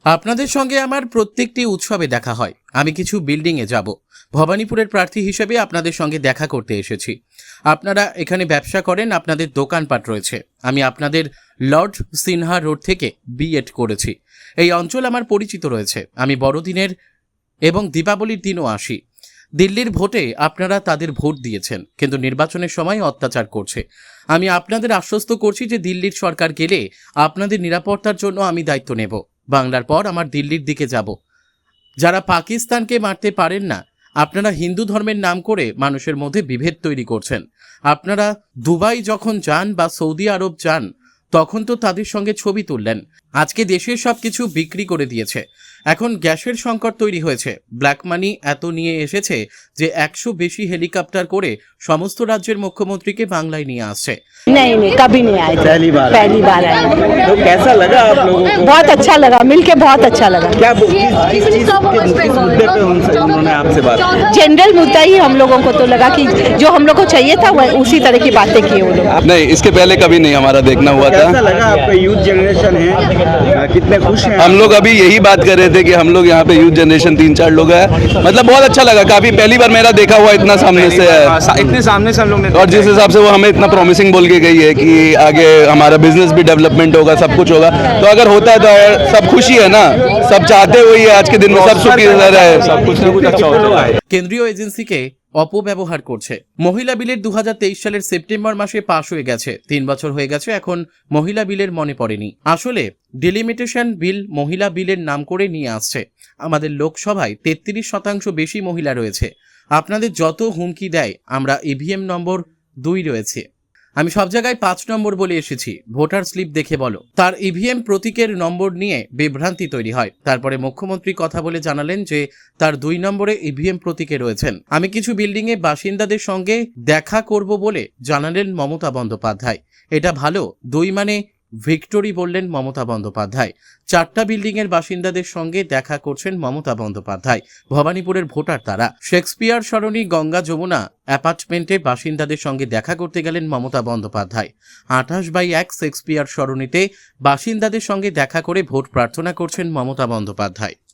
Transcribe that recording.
আপনাদের সঙ্গে আমার প্রত্যেকটি উৎসবে দেখা হয়। আমি কিছু বিল্ডিংয়ে যাব। ভবানীপুরের প্রার্থী হিসেবে আপনাদের সঙ্গে দেখা করতে এসেছি। আপনারা এখানে ব্যবসা করেন, আপনাদের দোকানপাট রয়েছে। আমি আপনাদের লর্ড সিনহা রোড থেকে বিএড করেছি। এই অঞ্চল আমার পরিচিত রয়েছে। আমি বড়দিনের এবং দীপাবলির দিনও আসি। দিল্লির ভোটে আপনারা তাদের ভোট দিয়েছেন, কিন্তু নির্বাচনের সময় অত্যাচার করছে। আমি আপনাদের আশ্বস্ত করছি যে দিল্লির সরকার গেলে আপনাদের নিরাপত্তার জন্য আমি দায়িত্ব নেব। বাংলার পর আমার দিল্লির দিকে যাব। যারা পাকিস্তানকে মারতে পারেন না, আপনারা হিন্দু ধর্মের নাম করে মানুষের মধ্যে বিভেদ তৈরি করছেন। আপনারা দুবাই যখন যান বা সৌদি আরব যান, তখন তো তাদের সঙ্গে ছবি তুললেন। আজকে দেশের সব কিছু বিক্রি করে দিয়েছে। এখন গ্যাসের সংকট তৈরি হয়েছে। ব্ল্যাক মানি এত নিয়ে এসেছে যে 100 বেশি হেলিকপ্টার করে সমস্ত রাজ্যের মুখ্যমন্ত্রীকে বাংলায় নিয়ে আসছে। नहीं नहीं कभी नहीं आए थे। पहली बार आए। तो कैसा लगा आप लोगों को? बहुत अच्छा लगा, मिलके बहुत अच्छा लगा। क्या किस मुद्दे पे उन्होंने आपसे बात की? जनरल मुद्दा ही हम लोगों को तो लगा कि जो हम लोग को चाहिए था वह उसी तरह की बातें किए वो लोग। नहीं, इसके पहले कभी नहीं हमारा देखना हुआ था। कैसा लगा आपका? यूथ जनरेशन है, कितने खुश हैं हम लोग अभी यही बात कर रहे थे कि हम लोग यहाँ पे यूथ जनरेशन 3-4 लोग हैं। मतलब बहुत अच्छा लगा, काफी पहली बार मेरा देखा हुआ इतना सामने से है। इतने सामने से हम लोग ने और जिस हिसाब से वो हमें इतना प्रॉमिसिंग बोल के गई है कि आगे हमारा बिजनेस भी डेवलपमेंट होगा, सब कुछ होगा, तो अगर होता है तो सब खुशी है ना। सब चाहते हुए है आज के दिन में सब सुखी रहे, सब कुछ ना कुछ अच्छा होता है। কেন্দ্রীয় এজেন্সিকে অপব্যবহার করছে। মহিলা বিলের 2023 সালের সেপ্টেম্বর মাসে পাশ হয়ে গেছে। 3 বছর হয়ে গেছে, এখন মহিলা বিলের মনে পড়েনি। আসলে ডিলিমিটেশন বিল মহিলা বিলের নাম করে নিয়ে আসছে। আমাদের লোকসভায় 33% বেশি মহিলা রয়েছে। আপনাদের যত হুমকি দেয়, আমরা ইভিএম নম্বর 2 রয়েছে। আমি সব জায়গায় 5 নম্বর বলে এসেছি। ভোটার স্লিপ দেখে বলো। তার ইভিএম প্রতীকের নম্বর নিয়ে বিভ্রান্তি তৈরি হয়। তারপরে মুখ্যমন্ত্রী কথা বলে জানালেন যে তার 2 নম্বরে ইভিএম প্রতীকে রয়েছেন। আমি কিছু বিল্ডিংয়ে বাসিন্দাদের সঙ্গে দেখা করব বলে জানালেন মমতা বন্দ্যোপাধ্যায়। এটা ভালো। 2 মানে ভিক্টোরি বললেন মমতা বন্দ্যোপাধ্যায়। 4টা বিল্ডিংয়ের বাসিন্দাদের সঙ্গে দেখা করছেন মমতা বন্দ্যোপাধ্যায়। ভবানীপুরের ভোটার তারা। শেক্সপিয়ার সরণি গঙ্গা যমুনা অ্যাপার্টমেন্টে বাসিন্দাদের সঙ্গে দেখা করতে গেলেন মমতা বন্দ্যোপাধ্যায়। 28/1 শেক্সপিয়ার সরণিতে বাসিন্দাদের সঙ্গে দেখা করে ভোট প্রার্থনা করছেন মমতা বন্দ্যোপাধ্যায়।